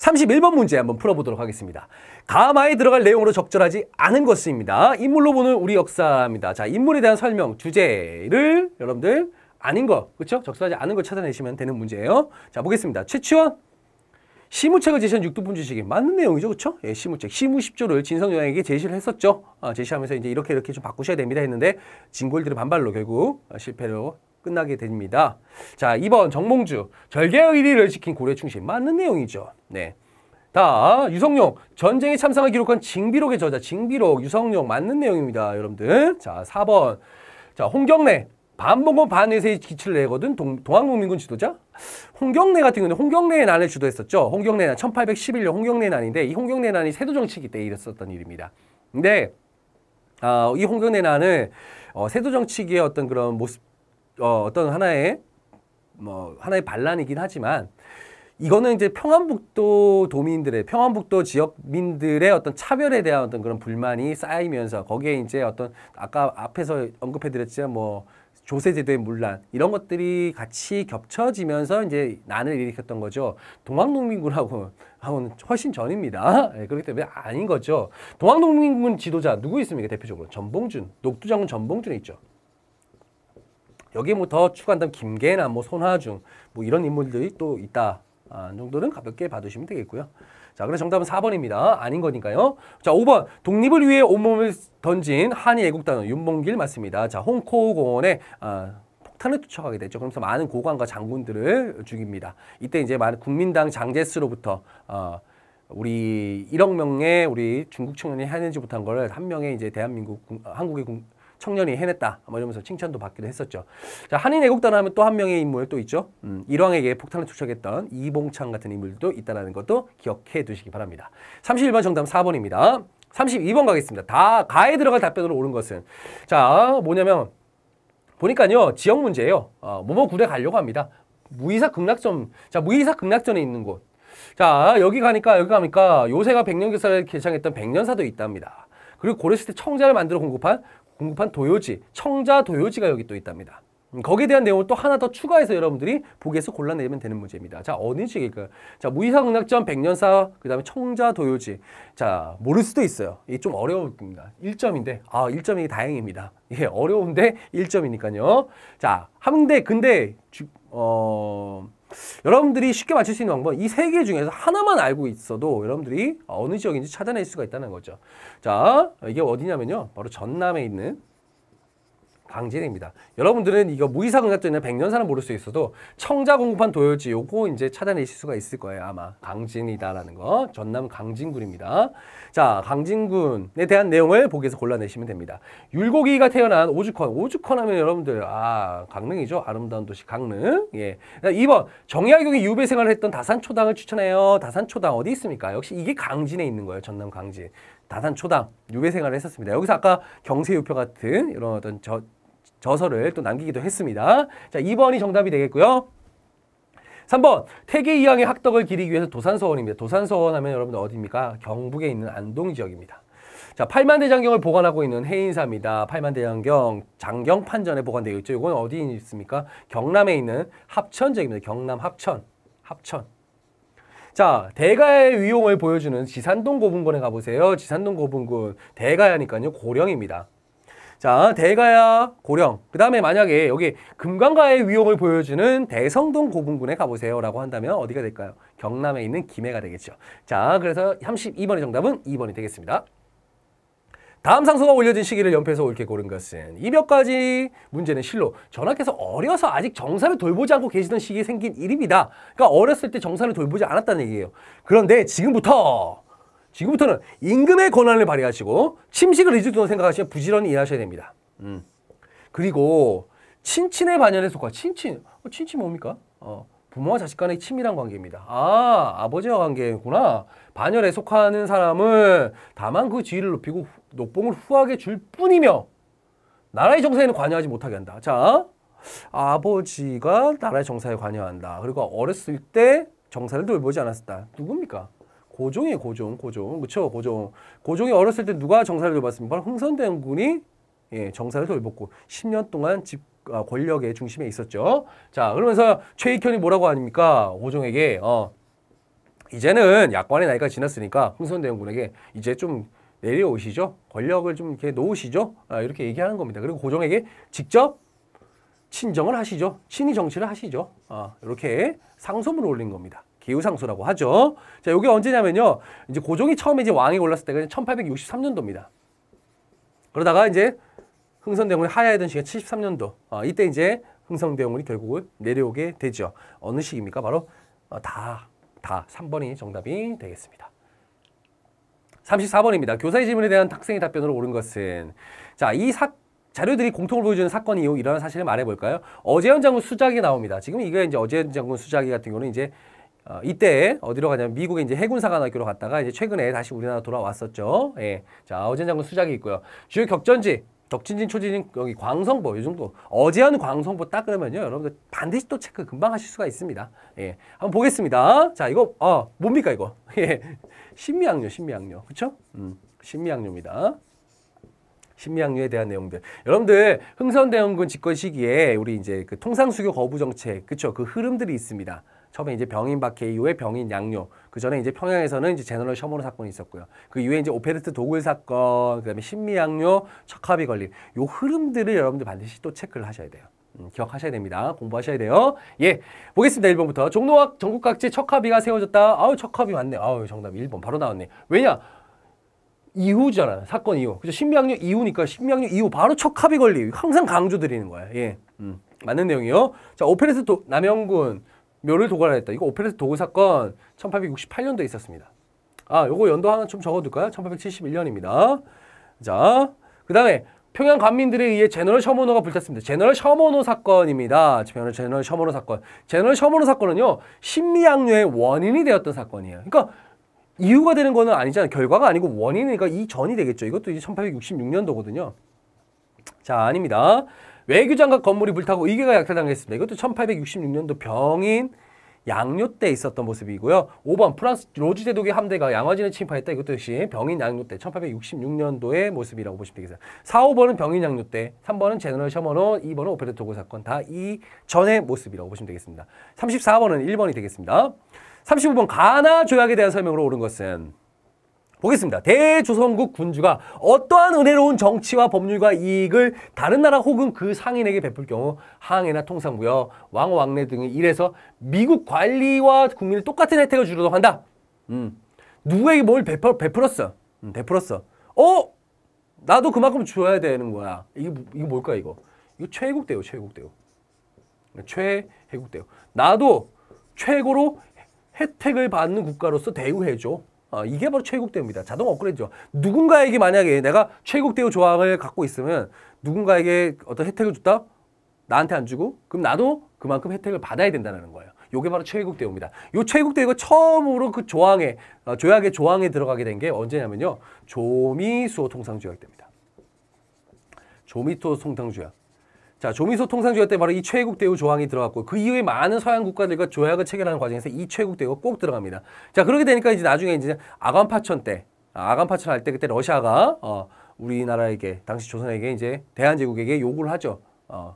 31번 문제 한번 풀어보도록 하겠습니다. 가마에 들어갈 내용으로 적절하지 않은 것입니다. 인물로 보는 우리 역사입니다. 자, 인물에 대한 설명, 주제를 여러분들 아닌 거, 그렇죠? 적절하지 않은 거 찾아내시면 되는 문제예요. 자, 보겠습니다. 최치원, 시무책을 제시한 육두분 주식이 맞는 내용이죠, 그렇죠? 예, 시무책, 시무십조를 진성여왕에게 제시를 했었죠. 제시하면서 이제 이렇게 좀 바꾸셔야 됩니다 했는데 진골들의 반발로 결국 실패로 끝나게 됩니다. 자, 2번 정몽주, 절개의 의리를 지킨 고려 충신 맞는 내용이죠. 네. 다 유성룡, 전쟁에 참상을 기록한 징비록의 저자, 징비록, 유성룡 맞는 내용입니다, 여러분들. 자, 4번. 자, 홍경래, 반봉건 반외세의 기치를 내거든 동학농민군 지도자. 홍경래 같은 경우는 홍경래의 난을 주도했었죠. 홍경래 난 1811년 홍경래 난인데 이 홍경래 난이 세도 정치기 때 일었었던 일입니다. 근데 이 홍경래 난을 세도 정치기의 어떤 그런 모습, 어떤 하나의 반란이긴 하지만 이거는 이제 평안북도 도민들의, 평안북도 지역민들의 어떤 차별에 대한 어떤 그런 불만이 쌓이면서 거기에 이제 어떤 아까 앞에서 언급해드렸지만 뭐 조세제도의 문란 이런 것들이 같이 겹쳐지면서 이제 난을 일으켰던 거죠. 동학농민군하고는 훨씬 전입니다. 네, 그렇기 때문에 아닌 거죠. 동학농민군 지도자 누구 있습니까? 대표적으로 전봉준, 녹두장군 전봉준이 있죠. 여기에 뭐 더 추가한다면 김계나, 뭐 손화중, 뭐 이런 인물들이 또 있다. 정도는 가볍게 봐두시면 되겠고요. 자, 그래서 정답은 4번입니다. 아닌 거니까요. 자, 5번. 독립을 위해 온몸을 던진 한이 애국단원 윤봉길 맞습니다. 자, 홍코공원에 폭탄을 투척하게 됐죠. 그러면서 많은 고관과 장군들을 죽입니다. 이때 이제 많은 국민당 장제스로부터 우리 1억 명의 우리 중국 청년이 해내지 못한 거를 한 명의 이제 대한민국 한국의 청년이 해냈다. 뭐 이러면서 칭찬도 받기도 했었죠. 자, 한인 애국단 하면 또 한 명의 인물 또 있죠. 일왕에게 폭탄을 투척했던 이봉창 같은 인물도 있다는 것도 기억해 두시기 바랍니다. 31번 정답 4번입니다. 32번 가겠습니다. 다 가에 들어갈 답변으로 옳은 것은 자, 뭐냐면 보니까요. 지역 문제예요. 뭐뭐 굴에 가려고 합니다. 무이사 극락전. 자, 무이사 극락전에 있는 곳. 자, 여기 가니까 요새가 백년교사를 개창했던 백년사도 있답니다. 그리고 고려시대 청자를 만들어 공급한 도요지, 청자 도요지가 여기 또 있답니다. 거기에 대한 내용을 또 하나 더 추가해서 여러분들이 보기에서 골라내면 되는 문제입니다. 자, 어느 지역일까요? 자, 무이사극락전, 백년사, 그 다음에 청자 도요지. 자, 모를 수도 있어요. 이게 좀 어려웁니다. 1점인데, 1점이 다행입니다. 예, 어려운데 1점이니까요. 자, 근데, 여러분들이 쉽게 맞출 수 있는 방법은 이 세 개 중에서 하나만 알고 있어도 여러분들이 어느 지역인지 찾아낼 수가 있다는 거죠. 자, 이게 어디냐면요. 바로 전남에 있는 강진입니다. 여러분들은 이거 무이사극락전이나 백년사는 모를 수 있어도 청자 공급한 도요지 요거 이제 찾아내실 수가 있을 거예요. 아마 강진이다라는 거. 전남 강진군입니다. 자, 강진군에 대한 내용을 보기에서 골라내시면 됩니다. 율곡이가 태어난 오죽헌. 오죽헌 하면 여러분들 강릉이죠. 아름다운 도시 강릉. 예. 2번 정약용이 유배 생활을 했던 다산초당을 추천해요. 다산초당 어디 있습니까? 역시 이게 강진에 있는 거예요. 전남 강진. 다산초당 유배 생활을 했었습니다. 여기서 아까 경세유표 같은 이런 어떤 저서를 또 남기기도 했습니다. 자, 2번이 정답이 되겠고요. 3번 태계 이항의 학덕을 기리기 위해서 도산서원입니다. 도산서원 하면 여러분들 어디입니까? 경북에 있는 안동 지역입니다. 자, 팔만대장경을 보관하고 있는 해인사입니다. 팔만대장경 장경판전에 보관되어 있죠. 이건 어디 있습니까? 경남에 있는 합천 지역입니다. 경남 합천. 자, 대가의 위용을 보여주는 지산동 고분군에 가보세요. 지산동 고분군 대가야니까요. 고령입니다. 자, 대가야, 고령. 그 다음에 만약에 여기 금강가의 위용을 보여주는 대성동 고분군에 가보세요 라고 한다면 어디가 될까요? 경남에 있는 김해가 되겠죠. 자, 그래서 32번의 정답은 2번이 되겠습니다. 다음 상소가 올려진 시기를 연표해서 옳게 고른 것은 이 몇 가지 문제는 실로 전하께서 어려서 아직 정사를 돌보지 않고 계시던 시기에 생긴 일입니다. 그러니까 어렸을 때 정사를 돌보지 않았다는 얘기예요. 그런데 지금부터는 임금의 권한을 발휘하시고 침식을 잊을 생각하시면 부지런히 일하셔야 됩니다. 그리고 친친의 반열에 속하 친친 뭡니까? 부모와 자식 간의 친밀한 관계입니다. 아버지와 관계구나. 반열에 속하는 사람은 다만 그 지위를 높이고 녹봉을 후하게 줄 뿐이며 나라의 정사에는 관여하지 못하게 한다. 자, 아버지가 나라의 정사에 관여한다. 그리고 어렸을 때 정사를 돌보지 않았다. 누굽니까? 고종이에요. 고종. 그렇죠? 고종이 어렸을 때 누가 정사를 돌봤습니까? 바로 흥선대원군이 정사를 돌봤고 10년 동안 권력의 중심에 있었죠. 자, 그러면서 최익현이 뭐라고 하니까 고종에게 이제는 약관의 나이가 지났으니까 흥선대원군에게 이제 좀 내려오시죠. 권력을 좀 이렇게 놓으시죠. 이렇게 얘기하는 겁니다. 그리고 고종에게 직접 친정을 하시죠. 친위 정치를 하시죠. 이렇게 상소문을 올린 겁니다. 기후상소라고 하죠. 자, 이게 언제냐면요. 이제 고종이 처음에 이제 왕에 올랐을 때가 1863년도입니다. 그러다가 이제 흥선대원군이 하야하던 시기가 73년도. 이때 이제 흥선대원군이 결국은 내려오게 되죠. 어느 시기입니까? 바로 다 3번이 정답이 되겠습니다. 34번입니다. 교사의 질문에 대한 학생의 답변으로 옳은 것은 자, 이 자료들이 공통을 보여주는 사건 이후 일어난 사실을 말해볼까요? 어제현 장군 수작이 나옵니다. 지금 이게 이제 어제현 장군 수작이 같은 경우는 이제 이때 어디로 가냐면 미국에 이제 해군사관학교로 갔다가 이제 최근에 다시 우리나라 돌아왔었죠. 예. 자, 어제현 장군 수작이 있고요. 주요 격전지 덕진진, 초진진, 여기 광성보, 이 정도. 어제현 광성보 딱 그러면요. 여러분들 반드시 또 체크 금방 하실 수가 있습니다. 예. 한번 보겠습니다. 자, 이거, 뭡니까, 이거? 예. 신미양요. 그쵸? 신미양요입니다. 신미양요에 대한 내용들. 여러분들, 흥선대원군 집권 시기에 우리 이제 그 통상수교 거부 정책, 그쵸? 그 흐름들이 있습니다. 처음에 이제 병인 박해 이후에 병인 양요. 그 전에 이제 평양에서는 이제 제너럴 셔머너 사건이 있었고요. 그 이후에 이제 오페르트 도굴 사건, 그다음에 신미양요, 척합이 걸림. 요 흐름들을 여러분들 반드시 또 체크를 하셔야 돼요. 기억하셔야 됩니다. 공부하셔야 돼요. 예, 보겠습니다. 1번부터. 종로와 전국 각지에 척합이가 세워졌다. 척합이 맞네. 정답 1번 바로 나왔네. 왜냐? 이후잖아. 사건 이후. 그죠? 신미양요 이후니까 신미양요 이후 바로 척합이 걸림. 항상 강조드리는 거야. 예, 맞는 내용이요. 자, 오페르트 남영군 묘를 도굴했다. 이거 오페레트 도굴 사건 1868년도에 있었습니다. 요거 연도 하나 좀 적어둘까요? 1871년입니다. 자, 그 다음에 평양 관민들에 의해 제너럴 셔머너가 불탔습니다. 제너럴 셔머너 사건입니다. 제너럴 셔머너 사건. 제너럴 셔머너 사건은요, 신미양요의 원인이 되었던 사건이에요. 그러니까 이유가 되는 거는 아니잖아요. 결과가 아니고 원인이니까 이 전이 되겠죠. 이것도 이제 1866년도거든요. 자, 아닙니다. 외교장갑 건물이 불타고 의궤가 약탈당했습니다. 이것도 1866년도 병인 양요 때 있었던 모습이고요. 5번 프랑스 로즈 제독의 함대가 양화진을 침입했다. 이것도 역시 병인 양요 때 1866년도의 모습이라고 보시면 되겠어요. 4, 5번은 병인 양요 때, 3번은 제너럴 셔머너, 2번은 오페레트 도굴 사건. 다 이 전의 모습이라고 보시면 되겠습니다. 34번은 1번이 되겠습니다. 35번 가나 조약에 대한 설명으로 옳은 것은 보겠습니다. 대조선국 군주가 어떠한 은혜로운 정치와 법률과 이익을 다른 나라 혹은 그 상인에게 베풀 경우 항해나 통상부여, 왕, 왕래 등의 일에서 미국 관리와 국민을 똑같은 혜택을 주도록 한다. 누구에게 뭘 베풀었어? 베풀었어. 나도 그만큼 줘야 되는 거야. 이거 뭘까 이거? 이거 최애국대요. 최애국대요. 나도 최고로 혜택을 받는 국가로서 대우해줘. 이게 바로 최국대우입니다. 자동 업그레이드죠. 누군가에게 만약에 내가 최국대우 조항을 갖고 있으면 누군가에게 어떤 혜택을 줬다? 나한테 안 주고 그럼 나도 그만큼 혜택을 받아야 된다는 거예요. 이게 바로 최국대우입니다. 이 최국대우가 처음으로 그 조항에 조약의 조항에 들어가게 된 게 언제냐면요. 조미수호 통상조약 때입니다. 조미수호 통상조약. 자, 조미소 통상조약 때 바로 이 최국대우 조항이 들어갔고 그 이후에 많은 서양 국가들과 조약을 체결하는 과정에서 이 최국대우가 꼭 들어갑니다. 자, 그렇게 되니까 이제 나중에 이제 아간파천 때, 아간파천 할 때 그때 러시아가 우리나라에게 당시 조선에게 이제 대한제국에게 요구를 하죠.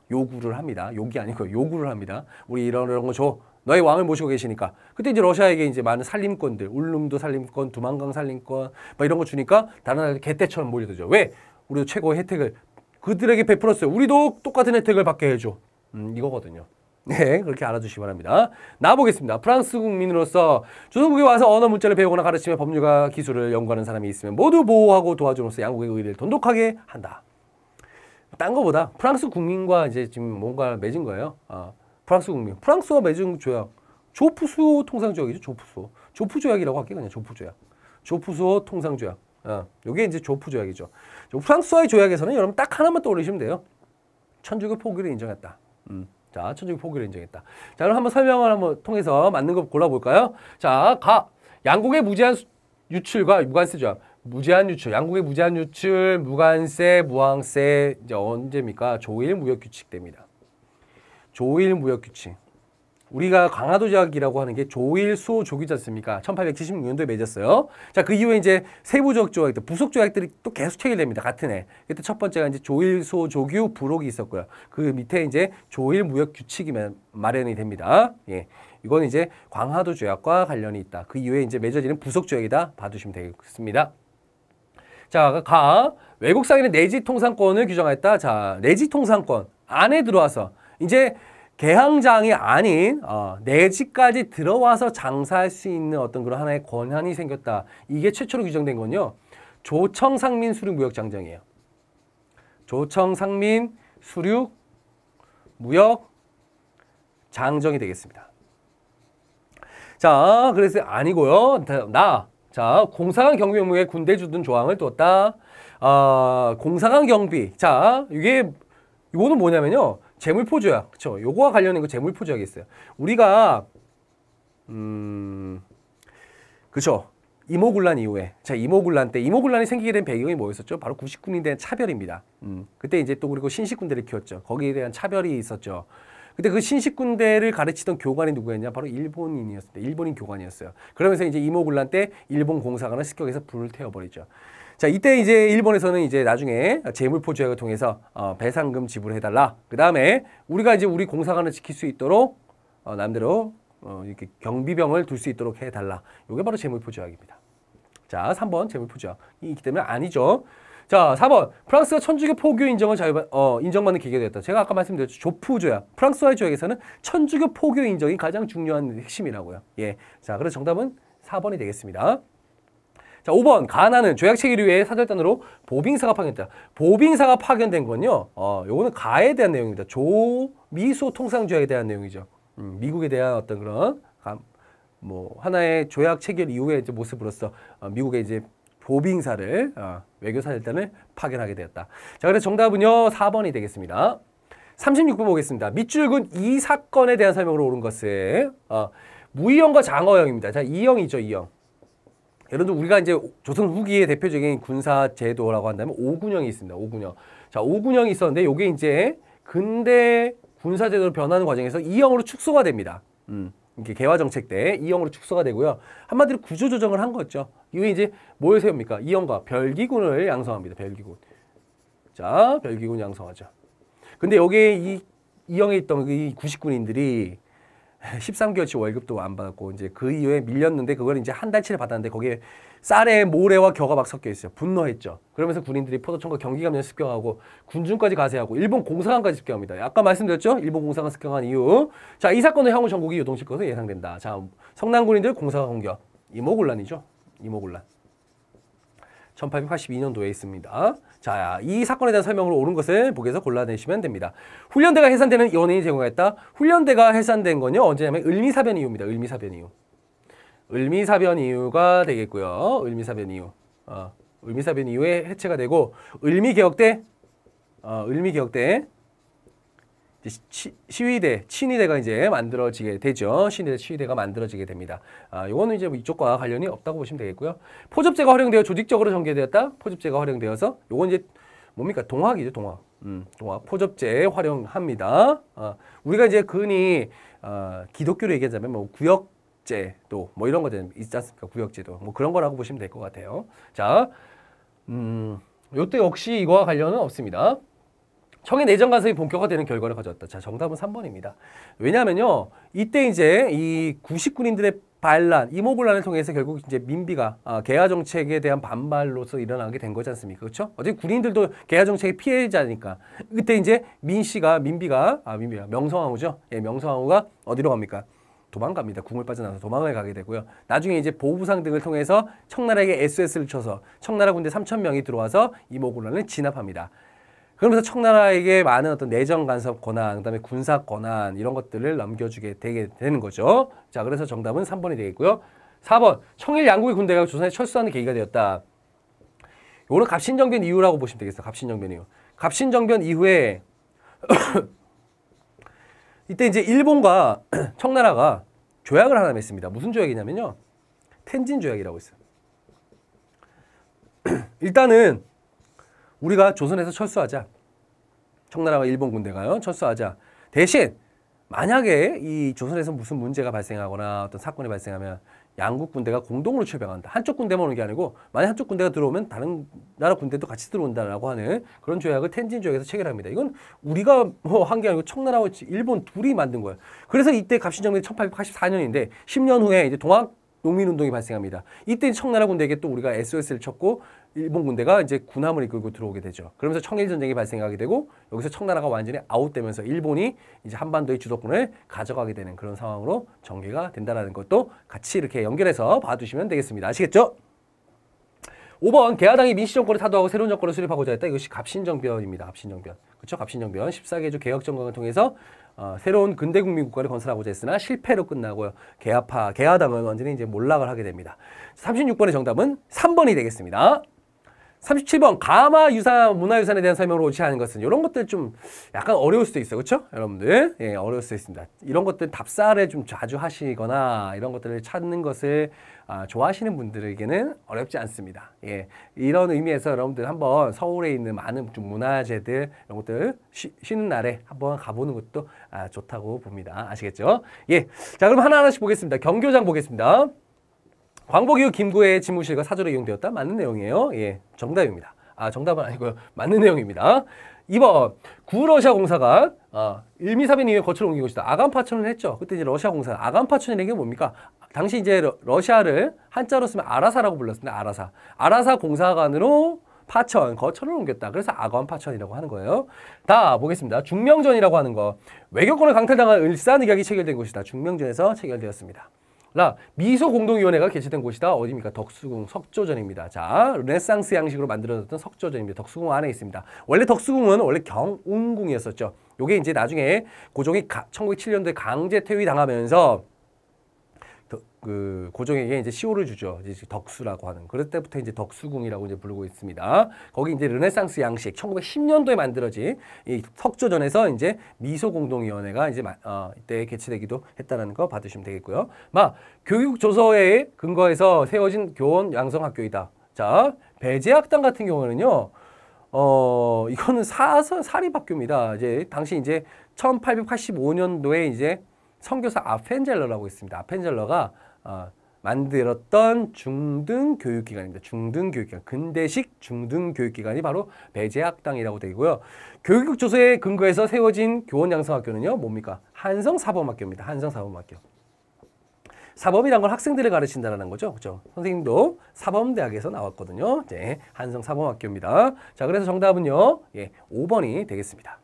요구를 합니다. 욕이 아니고 요구를 합니다. 우리 이런 거 줘. 너의 왕을 모시고 계시니까. 그때 이제 러시아에게 이제 많은 살림권들, 울릉도 살림권, 두만강 살림권, 뭐 이런 거 주니까 다른 나라들 개떼처럼 몰려들죠. 왜? 우리도 최고의 혜택을 그들에게 베풀었어요. 우리도 똑같은 혜택을 받게 해줘. 이거거든요. 네, 그렇게 알아두시기 바랍니다. 나보겠습니다. 프랑스 국민으로서 조선국에 와서 언어 문자를 배우거나 가르치며 법률과 기술을 연구하는 사람이 있으면 모두 보호하고 도와줌으로써 양국의 의를 돈독하게 한다. 딴 거보다 프랑스 국민과 이제 지금 뭔가 맺은 거예요. 프랑스 국민. 프랑스와 맺은 조약. 조푸수호 통상조약이죠. 조푸수호. 조푸조약이라고 할게요. 그냥 조푸조약. 조푸수호 통상조약. 요게 이제 조푸조약이죠. 프랑스와의 조약에서는 여러분 딱 하나만 떠올리시면 돼요. 천주교 포교를 인정했다. 자, 천주교 포교를 인정했다. 자, 그럼 한번 설명을 한번 통해서 맞는 거 골라볼까요? 자, 양국의 무제한 유출과 무관세 조약. 무제한 유출, 양국의 무제한 유출, 무관세, 무항세, 이제 언제입니까? 조일 무역 규칙 때입니다. 조일 무역 규칙. 우리가 강화도 조약이라고 하는 게 조일 수호 조규지 않습니까? 1876년도에 맺었어요. 자, 그 이후에 이제 세부적 조약들, 부속 조약들이 또 계속 체결됩니다. 같은 해. 그때 첫 번째가 이제 조일 수호 조규 부록이 있었고요. 그 밑에 이제 조일 무역 규칙이 마련이 됩니다. 예. 이건 이제 광화도 조약과 관련이 있다. 그 이후에 이제 맺어지는 부속 조약이다. 봐두시면 되겠습니다. 자, 외국 상인의 내지 통상권을 규정하였다. 자, 내지 통상권 안에 들어와서 이제 개항장이 아닌 내지까지 들어와서 장사할 수 있는 어떤 그런 하나의 권한이 생겼다. 이게 최초로 규정된 건요. 조청상민 수륙 무역 장정이에요. 조청상민 수륙 무역 장정이 되겠습니다. 자, 그래서 아니고요. 자, 공사관 경비 업무에 군대 주둔 조항을 뒀다. 공사관 경비. 자, 이거는 뭐냐면요. 재물포조약. 그쵸. 요거와 관련된 거 재물포조약이 있어요. 우리가, 그쵸. 이모군란 이후에. 자, 이모군란 때, 이모군란이 생기게 된 배경이 뭐였었죠? 바로 99년에 대한 차별입니다. 그때 이제 또 그리고 신식군대를 키웠죠. 거기에 대한 차별이 있었죠. 근데 그 신식군대를 가르치던 교관이 누구였냐? 바로 일본인이었습니다. 일본인 교관이었어요. 그러면서 이제 이모군란 때 일본 공사관을 습격해서 불을 태워버리죠. 자, 이때 이제 일본에서는 이제 나중에 재물포조약을 통해서 배상금 지불해달라. 그 다음에 우리가 이제 우리 공사관을 지킬 수 있도록 남대로 이렇게 경비병을 둘 수 있도록 해달라. 이게 바로 재물포조약입니다. 자, 3번 재물포조약이 있기 때문에 아니죠. 자, 4번 프랑스가 천주교 포교 인정을 인정받는 계기가 되었다. 제가 아까 말씀드렸죠. 조푸조약. 프랑스와의 조약에서는 천주교 포교 인정이 가장 중요한 핵심이라고요. 예. 자, 그래서 정답은 4번이 되겠습니다. 자, 5번 가나는 조약 체결 이후에 사절단으로 보빙사가 파견됐다. 보빙사가 파견된 건요. 요거는 가에 대한 내용입니다. 조미소 통상조약에 대한 내용이죠. 미국에 대한 어떤 그런 하나의 조약 체결 이후의 이제 모습으로서 미국의 이제 보빙사를 외교사절단을 파견하게 되었다. 자, 그래서 정답은요 4번이 되겠습니다. 36번 보겠습니다. 밑줄근 이 사건에 대한 설명으로 옳은 것은 무이영과 장어영입니다. 자, 이영이죠, 이영. 여러분들 우리가 이제 조선 후기의 대표적인 군사 제도라고 한다면 오군영이 있습니다. 오군영. 자, 오군영이 있었는데 요게 이제 근대 군사 제도로 변하는 과정에서 이영으로 축소가 됩니다. 이렇게 개화 정책 때 이영으로 축소가 되고요. 한마디로 구조 조정을 한 거죠. 이게 이제 뭘 세웁니까? 이영과 별기군을 양성합니다. 별기군. 자, 별기군 양성하죠. 근데 여기에 이영에 있던 이 90군인들이 13개월치 월급도 안 받았고 이제 그 이후에 밀렸는데 그걸 이제 한 달치를 받았는데 거기에 쌀에 모래와 겨가 막 섞여 있어요. 분노했죠. 그러면서 군인들이 포도청과 경기감면 습격하고 군중까지 가세하고 일본 공사관까지 습격합니다. 아까 말씀드렸죠? 일본 공사관 습격한 이유. 자, 이 사건은 향후 전국이 요동칠 것으로 예상된다. 자, 성남 군인들 공사관 공격. 이모군란이죠. 이모군란. 1882년도에 있습니다. 자, 이 사건에 대한 설명으로 옳은 것을 보기에서 골라내시면 됩니다. 훈련대가 해산되는 연예인이 제공했다. 훈련대가 해산된 건요. 언제냐면 을미사변 이후입니다. 을미사변 이후. 을미사변 이후가 되겠고요. 을미사변 이후. 을미사변 이후에 해체가 되고 을미개혁 때 시위대, 친위대가 이제 만들어지게 되죠. 친위대, 치위대가 만들어지게 됩니다. 요거는 이제 이쪽과 관련이 없다고 보시면 되겠고요. 포접제가 활용되어 조직적으로 전개되었다. 포접제가 활용되어서 요건 이제 뭡니까? 동학이죠, 동학. 동학. 포접제 활용합니다. 우리가 이제 흔히 기독교로 얘기하자면 뭐 구역제도 뭐 이런 거 있지 않습니까? 구역제도 뭐 그런 거라고 보시면 될 것 같아요. 자, 요때 역시 이거와 관련은 없습니다. 청의 내정 간섭이 본격화되는 결과를 가져왔다. 자, 정답은 3번입니다. 왜냐하면요, 이때 이제 이 90군인들의 반란, 이모군란을 통해서 결국 이제 민비가 개화 정책에 대한 반발로서 일어나게 된 거지 않습니까? 그렇죠? 어차피 군인들도 개화 정책의 피해자니까. 그때 이제 민비가 명성황후죠. 예, 명성황후가 어디로 갑니까? 도망갑니다. 궁을 빠져나와서 도망을 가게 되고요. 나중에 이제 보부상 등을 통해서 청나라에게 SOS를 쳐서 청나라 군대 3,000명이 들어와서 이모군란을 진압합니다. 그러면서 청나라에게 많은 어떤 내정 간섭 권한, 그다음에 군사 권한 이런 것들을 넘겨주게 되는 거죠. 자, 그래서 정답은 3번이 되겠고요. 4번 청일 양국의 군대가 조선에 철수하는 계기가 되었다. 요거는 갑신정변 이후라고 보시면 되겠어요. 갑신정변 이후. 갑신정변 이후에 이때 이제 일본과 청나라가 조약을 하나 맺습니다. 무슨 조약이냐면요. 텐진 조약이라고 있어요. 일단은 우리가 조선에서 철수하자. 청나라와 일본 군대가요. 철수하자. 대신 만약에 이 조선에서 무슨 문제가 발생하거나 어떤 사건이 발생하면 양국 군대가 공동으로 출병한다. 한쪽 군대만 오는 게 아니고 만약 한쪽 군대가 들어오면 다른 나라 군대도 같이 들어온다라고 하는 그런 조약을 텐진 조약에서 체결합니다. 이건 우리가 뭐 한 게 아니고 청나라와 일본 둘이 만든 거예요. 그래서 이때 갑신정변이 1884년인데 10년 후에 이제 동학 농민운동이 발생합니다. 이때 청나라 군대에게 또 우리가 SOS를 쳤고 일본 군대가 이제 군함을 이끌고 들어오게 되죠. 그러면서 청일전쟁이 발생하게 되고 여기서 청나라가 완전히 아웃되면서 일본이 이제 한반도의 주도권을 가져가게 되는 그런 상황으로 전개가 된다는 것도 같이 이렇게 연결해서 봐두시면 되겠습니다. 아시겠죠? 5번 개화당이 민씨 정권을 타도하고 새로운 정권을 수립하고자 했다. 이것이 갑신정변입니다. 갑신정변. 그렇죠? 갑신정변. 14개조 개혁정권을 통해서 새로운 근대국민 국가를 건설하고자 했으나 실패로 끝나고요. 개화당은 완전히 이제 몰락을 하게 됩니다. 36번의 정답은 3번이 되겠습니다. 37번 가마 유산 문화유산에 대한 설명을 옳지 않은 것은 이런 것들 좀 약간 어려울 수도 있어요. 그렇죠? 여러분들 예, 어려울 수도 있습니다. 이런 것들 답사를 좀 자주 하시거나 이런 것들을 찾는 것을 좋아하시는 분들에게는 어렵지 않습니다. 예, 이런 의미에서 여러분들 한번 서울에 있는 많은 좀 문화재들 이런 것들 쉬는 날에 한번 가보는 것도 좋다고 봅니다. 아시겠죠? 예, 자 그럼 하나하나씩 보겠습니다. 경교장 보겠습니다. 광복 이후 김구의 집무실과 사저로 이용되었다. 맞는 내용이에요. 예, 정답입니다. 정답은 아니고요. 맞는 내용입니다. 2번 구러시아 공사가 일미사변 이후에 거처를 옮긴 것이다. 아간파천을 했죠. 그때 이제 러시아 공사. 아간파천이라는 게 뭡니까? 당시 이제 러시아를 한자로 쓰면 아라사라고 불렀습니다. 아라사. 아라사 공사관으로 파천, 거처를 옮겼다. 그래서 아간파천이라고 하는 거예요. 다 보겠습니다. 중명전이라고 하는 거. 외교권을 강탈당한 을사늑약이 체결된 곳이다. 중명전에서 체결되었습니다. 미소공동위원회가 개최된 곳이다. 어디입니까? 덕수궁 석조전입니다. 자, 르네상스 양식으로 만들어졌던 석조전입니다. 덕수궁 안에 있습니다. 원래 덕수궁은 원래 경운궁이었었죠. 요게 이제 나중에 고종이 1907년도에 강제 퇴위 당하면서 그 고종에게 이제 시호를 주죠. 이제 덕수라고 하는. 그럴 때부터 이제 덕수궁이라고 이제 부르고 있습니다. 거기 이제 르네상스 양식 1910년도에 만들어진 이 석조전에서 이제 미소공동위원회가 이제 이때 개최되기도 했다는 거 봐두시면 되겠고요. 교육 조서에 근거해서 세워진 교원 양성학교이다. 자, 배제학당 같은 경우는요. 이거는 사립학교입니다. 이제 당시 이제 1885년도에 이제 선교사 아펜젤러라고 있습니다. 아펜젤러가 만들었던 중등교육기관입니다. 중등교육기관, 근대식 중등교육기관이 바로 배제학당이라고 되고요. 교육조서에 근거해서 세워진 교원양성학교는요, 뭡니까? 한성사범학교입니다. 한성사범학교. 사범이란 건 학생들을 가르친다는 거죠. 그렇죠? 선생님도 사범대학에서 나왔거든요. 네, 한성사범학교입니다. 자, 그래서 정답은요, 예, 5번이 되겠습니다.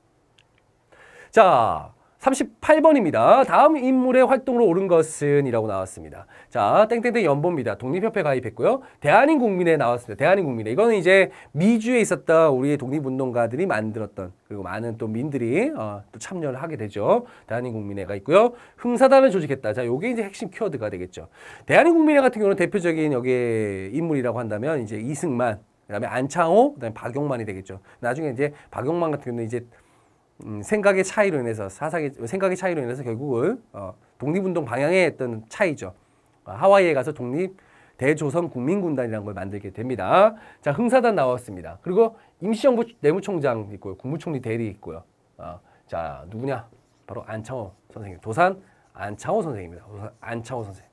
자, 38번입니다. 다음 인물의 활동으로 옳은 것은 이라고 나왔습니다. 자, 땡땡땡 연보입니다. 독립협회 가입했고요. 대한인국민회 나왔습니다. 대한인국민회. 이거는 이제 미주에 있었던 우리의 독립운동가들이 만들었던 그리고 많은 또 민들이 또 참여를 하게 되죠. 대한인국민회가 있고요. 흥사단을 조직했다. 자, 요게 이제 핵심 키워드가 되겠죠. 대한인국민회 같은 경우는 대표적인 여기에 인물이라고 한다면 이제 이승만, 그다음에 안창호, 그다음에 박용만이 되겠죠. 나중에 이제 박용만 같은 경우는 이제 생각의 차이로 인해서 생각의 차이로 인해서 결국은 독립운동 방향의 어떤 차이죠. 하와이에 가서 독립 대조선 국민군단이라는 걸 만들게 됩니다. 자, 흥사단 나왔습니다. 그리고 임시정부 내무총장 있고요. 국무총리 대리 있고요. 자, 누구냐? 바로 안창호 선생님. 도산 안창호 선생입니다. 도산 안창호 선생.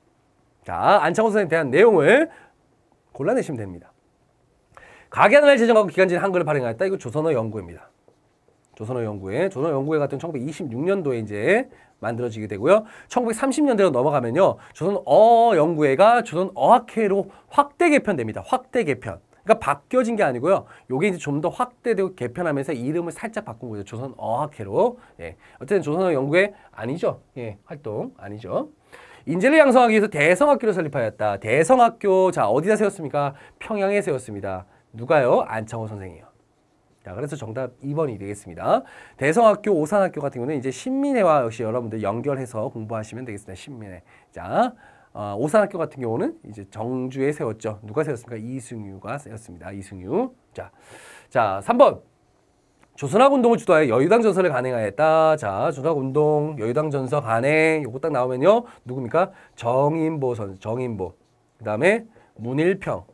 자, 안창호 선생님에 대한 내용을 골라내시면 됩니다. 가계하나를 제정하고 기간제 한글을 발행하였다. 이거 조선어 연구입니다. 조선어 연구회 같은 1926년도에 이제 만들어지게 되고요. 1930년대로 넘어가면요. 조선어 연구회가 조선어학회로 확대 개편됩니다. 확대 개편. 그러니까 바뀌어진 게 아니고요. 요게 이제 좀 더 확대되고 개편하면서 이름을 살짝 바꾼 거죠. 조선어학회로. 예. 어쨌든 조선어 연구회 아니죠. 예. 활동 아니죠. 인재를 양성하기 위해서 대성학교를 설립하였다. 대성학교, 자, 어디다 세웠습니까? 평양에 세웠습니다. 누가요? 안창호 선생이요. 자, 그래서 정답 2번이 되겠습니다. 대성학교, 오산학교 같은 경우는 이제 신민회와 역시 여러분들 연결해서 공부하시면 되겠습니다. 신민회. 자, 오산학교 같은 경우는 이제 정주에 세웠죠. 누가 세웠습니까? 이승유가 세웠습니다. 이승유. 자, 3번. 조선학운동을 주도하여 여유당 전선을 간행하였다. 자, 조선학운동, 여유당 전선 간행. 요거 딱 나오면요. 누굽니까? 정인보. 그 다음에 문일평.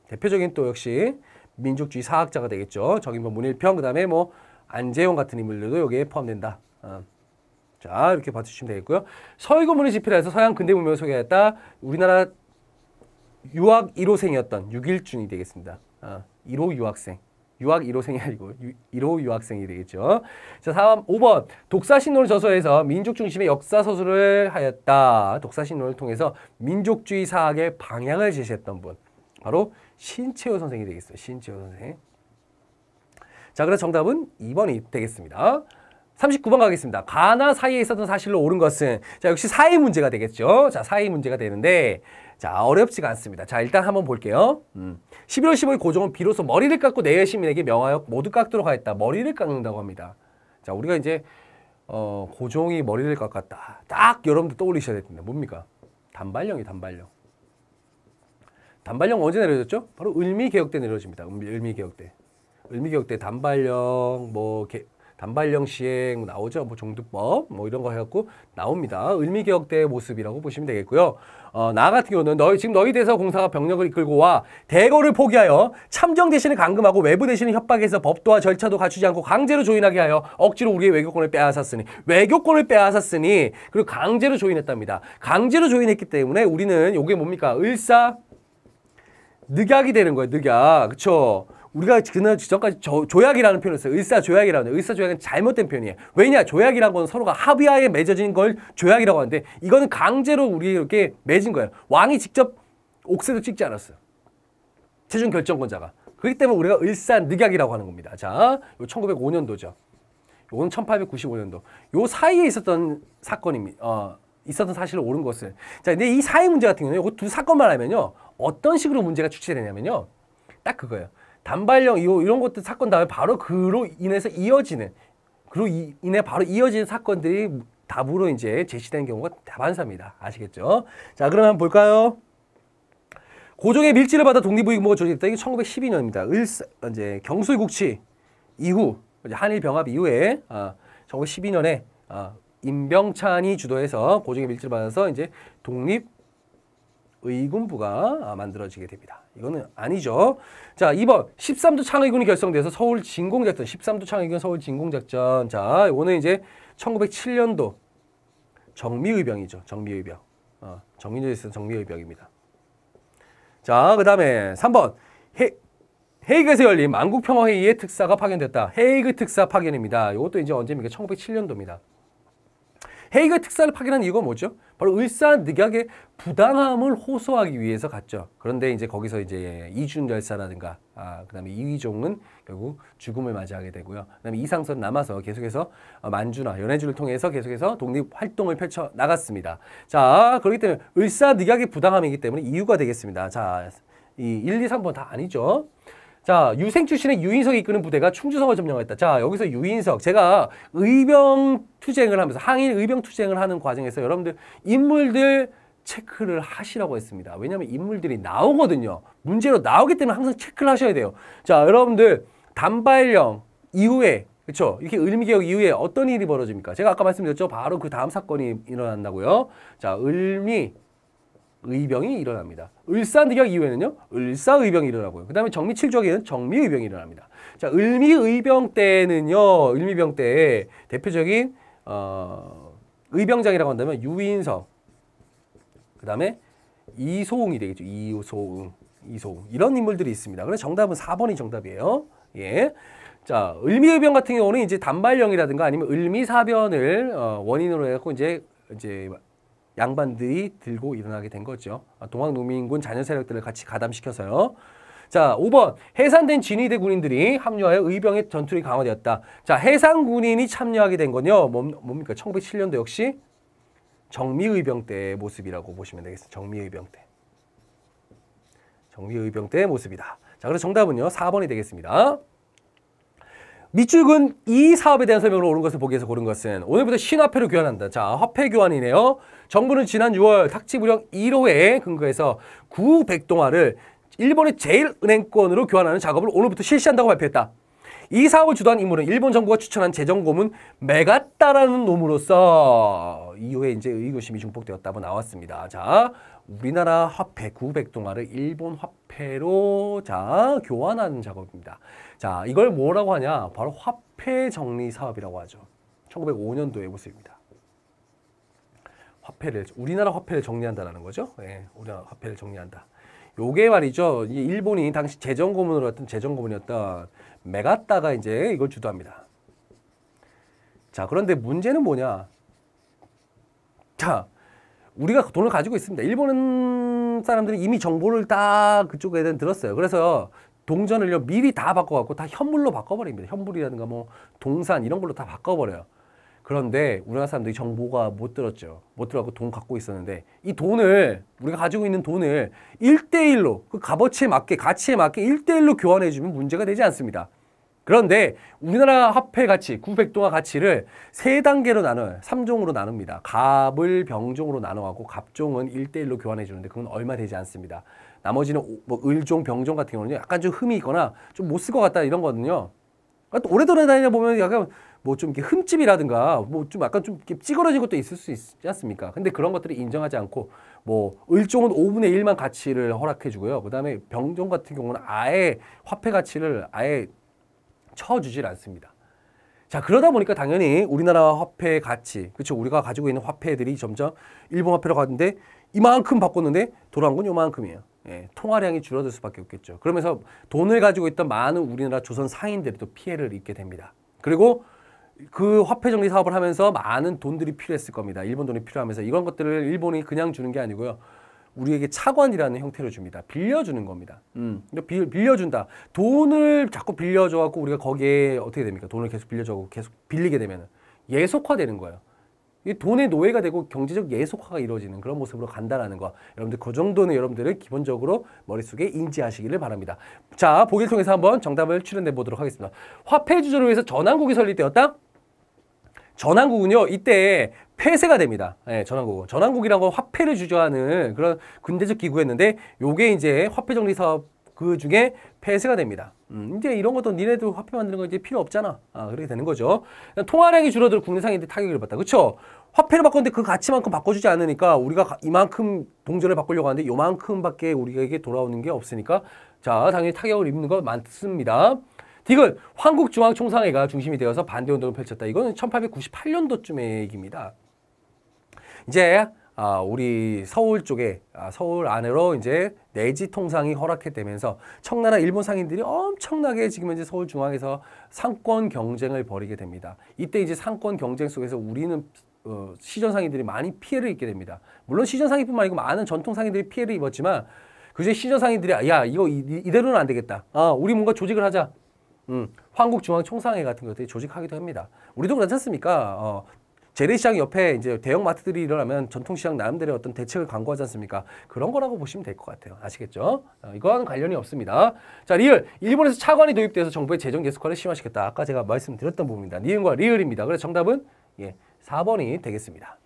대표적인 또 역시 민족주의 사학자가 되겠죠. 정인보, 문일평, 그 다음에 뭐 안재용 같은 인물들도 여기에 포함된다. 자, 자, 이렇게 봐주시면 되겠고요. 서희고문을 집필해서 서양 근대 문명을 소개했다. 우리나라 유학 1호생이었던 6일준이 되겠습니다. 1호 유학생. 유학 1호생이 아니고 1호 유학생이 되겠죠. 자, 5번. 독사신론을 저서해서 민족 중심의 역사 서술을 하였다. 독사신론을 통해서 민족주의 사학의 방향을 제시했던 분. 바로 신채호 선생이 되겠어요. 신채호 선생. 자, 그래서 정답은 2번이 되겠습니다. 39번 가겠습니다. 가나 사이에 있었던 사실로 옳은 것은, 자, 역시 사회 문제가 되겠죠. 자, 사회 문제가 되는데, 자, 어렵지가 않습니다. 자, 일단 한번 볼게요. 11월 15일 고종은 비로소 머리를 깎고 내외 시민에게 명하여 모두 깎도록 하였다. 머리를 깎는다고 합니다. 자, 우리가 이제 고종이 머리를 깎았다. 딱 여러분들 떠올리셔야 될 텐데 뭡니까? 단발령이 단발령. 단발령 언제 내려졌죠? 바로 을미개혁 때 내려집니다. 을미개혁 때. 을미개혁 때 단발령 단발령 시행 나오죠. 뭐 종두법 뭐 이런 거 해갖고 나옵니다. 을미개혁 때의 모습이라고 보시면 되겠고요. 나 같은 경우는 지금 너희 대서 공사가 병력을 이끌고 와 대거를 포기하여 참정 대신에 감금하고 외부 대신에 협박해서 법도와 절차도 갖추지 않고 강제로 조인하게 하여 억지로 우리의 외교권을 빼앗았으니 그리고 강제로 조인했답니다. 강제로 조인했기 때문에 우리는 이게 뭡니까? 을사늑약이 되는 거예요. 늑약. 그쵸? 우리가 그날 지금까지 조약이라는 표현을 써요. 을사조약이라고 해요. 을사조약은 잘못된 표현이에요. 왜냐? 조약이라는 건 서로가 합의하에 맺어진 걸 조약이라고 하는데 이거는 강제로 우리 이렇게 맺은 거예요. 왕이 직접 옥새도 찍지 않았어요. 최종 결정권자가. 그렇기 때문에 우리가 을사늑약이라고 하는 겁니다. 자, 요 1905년도죠. 요건 1895년도. 요 사이에 있었던 사건입니다. 있었던 사실을 옳은 것을. 자, 근데 이 사회 문제 같은 경우는 요 두 사건만 하면요. 어떤 식으로 문제가 출제되냐면요. 딱 그거예요. 단발령 이런 것들 사건 다음에 바로 그로 인해서 이어지는 바로 이어지는 사건들이 답으로 이제 제시되는 경우가 다반사입니다. 아시겠죠? 자, 그럼 한번 볼까요? 고종의 밀지를 받아 독립의무가 조직됐다. 이게 1912년입니다. 이제 경술 국치 이후 한일 병합 이후에 1912년에 임병찬이 주도해서 고종의 밀지를 받아서 이제 독립의군부가 만들어지게 됩니다. 이거는 아니죠. 자, 2번 13도 창의군이 결성돼서 서울 진공작전 13도 창의군 서울 진공작전. 자, 이거는 이제 1907년도 정미의병이죠. 정미의병. 정민조에 있어서 정미의병입니다. 자, 그 다음에 3번 헤이그에서 열린 만국평화회의의 특사가 파견됐다. 헤이그 특사 파견입니다. 이것도 이제 언제입니까? 1907년도입니다. 헤이그 특사를 파견한 이유가 뭐죠? 바로 을사늑약의 부당함을 호소하기 위해서 갔죠. 그런데 이제 거기서 이제 이준 열사라든가 그다음에 이휘종은 결국 죽음을 맞이하게 되고요. 그다음에 이상선 남아서 계속해서 만주나 연해주를 통해서 계속해서 독립 활동을 펼쳐 나갔습니다. 자, 그렇기 때문에 을사늑약의 부당함이기 때문에 이유가 되겠습니다. 자, 이 1, 2, 3번 다 아니죠. 자, 유생 출신의 유인석이 이끄는 부대가 충주성을 점령했다. 자, 여기서 유인석, 제가 의병투쟁을 하면서 항일 의병투쟁을 하는 과정에서 여러분들 인물들 체크를 하시라고 했습니다. 왜냐하면 인물들이 나오거든요. 문제로 나오기 때문에 항상 체크를 하셔야 돼요. 자, 여러분들 단발령 이후에 그렇죠? 이렇게 을미개혁 이후에 어떤 일이 벌어집니까? 제가 아까 말씀드렸죠. 바로 그 다음 사건이 일어난다고요. 자, 을미의병이 일어납니다. 을사늑약 이후에는요, 을사의병이 일어나고요. 그 다음에 정미칠조기에는 정미의병이 일어납니다. 자, 을미의병 때는요, 을미병 때 대표적인 의병장이라고 한다면 유인석, 그 다음에 이소웅이 되겠죠. 이소웅 이런 인물들이 있습니다. 그래서 정답은 4번이 정답이에요. 예. 자, 을미의병 같은 경우는 이제 단발령이라든가 아니면 을미사변을 원인으로 해갖고 이제 양반들이 들고 일어나게 된 거죠. 동학농민군 잔여 세력들을 같이 가담시켜서요. 자, 5번 해산된 진위대 군인들이 합류하여 의병의 전투력이 강화되었다. 자, 해상군인이 참여하게 된 건요. 뭡니까? 1907년도 역시 정미의병 때의 모습이라고 보시면 되겠습니다. 정미의병 때. 정미의병 때의 모습이다. 자, 그래서 정답은요. 4번이 되겠습니다. 밑줄근 이 사업에 대한 설명을 옳은 것을 보기 위해서 고른 것은 오늘부터 신화폐로 교환한다. 자, 화폐 교환이네요. 정부는 지난 6월 탁치부령 1호에 근거해서 900동화를 일본의 제1은행권으로 교환하는 작업을 오늘부터 실시한다고 발표했다. 이 사업을 주도한 인물은 일본 정부가 추천한 재정고문 메가따라는 놈으로서 이후에 이제 의구심이 중복되었다고 나왔습니다. 자, 우리나라 화폐 900동화를 일본 화폐로 자 교환하는 작업입니다. 자, 이걸 뭐라고 하냐? 바로 화폐 정리 사업이라고 하죠. 1905년도의 모습입니다. 우리나라 화폐를 정리한다라는 거죠. 예, 우리나라 화폐를 정리한다. 요게 말이죠. 이 일본이 당시 재정고문이었던 메가타가 이제 이걸 주도합니다. 자, 그런데 문제는 뭐냐? 자, 우리가 돈을 가지고 있습니다. 일본 사람들이 이미 정보를 다 그쪽에 대한 들었어요. 그래서 동전을요 미리 다 바꿔갖고 다 현물로 바꿔버립니다. 현물이라든가 뭐 동산 이런 걸로 다 바꿔버려요. 그런데 우리나라 사람들이 정보가 못 들었죠. 못 들어갖고 돈 갖고 있었는데 이 돈을 우리가 가지고 있는 돈을 1대1로 그 값어치에 맞게 가치에 맞게 1대1로 교환해주면 문제가 되지 않습니다. 그런데 우리나라 화폐 가치, 900동화 가치를 3단계로 나눠요. 3종으로 나눕니다. 갑을 병종으로 나눠갖고 갑종은 1대1로 교환해 주는데 그건 얼마 되지 않습니다. 나머지는 뭐 을종, 병종 같은 경우는 약간 좀 흠이 있거나 좀 못 쓸 것 같다 이런 거거든요. 또 오래 돌아다니다 보면 약간 뭐 좀 이렇게 흠집이라든가 뭐 좀 약간 좀 이렇게 찌그러진 것도 있을 수 있지 않습니까? 근데 그런 것들을 인정하지 않고 뭐 을종은 5분의 1만 가치를 허락해 주고요. 그다음에 병종 같은 경우는 아예 화폐 가치를 아예 쳐주질 않습니다. 자, 그러다 보니까 당연히 우리나라 화폐 가치, 그렇죠? 우리가 가지고 있는 화폐들이 점점 일본 화폐로 갔는데 이만큼 바꿨는데 돌아온 건 요만큼이에요. 예, 통화량이 줄어들 수밖에 없겠죠. 그러면서 돈을 가지고 있던 많은 우리나라 조선 상인들이 또 피해를 입게 됩니다. 그리고 그 화폐 정리 사업을 하면서 많은 돈들이 필요했을 겁니다. 일본 돈이 필요하면서 이런 것들을 일본이 그냥 주는 게 아니고요. 우리에게 차관이라는 형태로 줍니다. 빌려주는 겁니다. 빌려준다. 돈을 자꾸 빌려줘갖고 우리가 거기에 어떻게 됩니까? 돈을 계속 빌려줘갖고 계속 빌리게 되면 예속화되는 거예요. 이 돈의 노예가 되고 경제적 예속화가 이루어지는 그런 모습으로 간다라는 거. 여러분들 그 정도는 여러분들을 기본적으로 머릿속에 인지하시기를 바랍니다. 자, 보기를 통해서 한번 정답을 추론해 보도록 하겠습니다. 화폐 주조를 위해서 전환국이 설립되었다? 전환국은요, 이때 폐쇄가 됩니다. 예, 전환국은. 전환국이라고 화폐를 주조하는 그런 군대적 기구였는데, 요게 이제 화폐 정리 사업 그 중에 폐쇄가 됩니다. 이제 이런 것도 니네도 화폐 만드는 거 이제 필요 없잖아. 그렇게 되는 거죠. 통화량이 줄어들어 국내 상인들 타격을 받다. 그쵸? 화폐를 바꿨는데 그 가치만큼 바꿔주지 않으니까 우리가 이만큼 동전을 바꾸려고 하는데 요만큼밖에 우리에게 돌아오는 게 없으니까 자, 당연히 타격을 입는 거 많습니다. 디귿, 한국중앙총상회가 중심이 되어서 반대운동을 펼쳤다. 이거는 1898년도쯤의 얘기입니다. 이제 우리 서울 쪽에 서울 안으로 이제 내지 통상이 허락되면서 청나라 일본 상인들이 엄청나게 지금 이제 서울 중앙에서 상권 경쟁을 벌이게 됩니다. 이때 이제 상권 경쟁 속에서 우리는 시전 상인들이 많이 피해를 입게 됩니다. 물론 시전 상인뿐만 아니고 많은 전통 상인들이 피해를 입었지만 그제 시전 상인들이 야 이거 이대로는 안 되겠다. 우리 뭔가 조직을 하자. 한국중앙총상회 같은 것들이 조직하기도 합니다. 우리도 그렇지 않습니까? 재래시장 옆에 이제 대형 마트들이 일어나면 전통시장 나름대로 어떤 대책을 강구하지 않습니까? 그런 거라고 보시면 될 것 같아요. 아시겠죠? 이거와는 관련이 없습니다. 자, 리을. 일본에서 차관이 도입돼서 정부의 재정 예속화를 심화시켰다. 아까 제가 말씀드렸던 부분입니다. 니은과 리을입니다. 그래서 정답은 4번이 되겠습니다.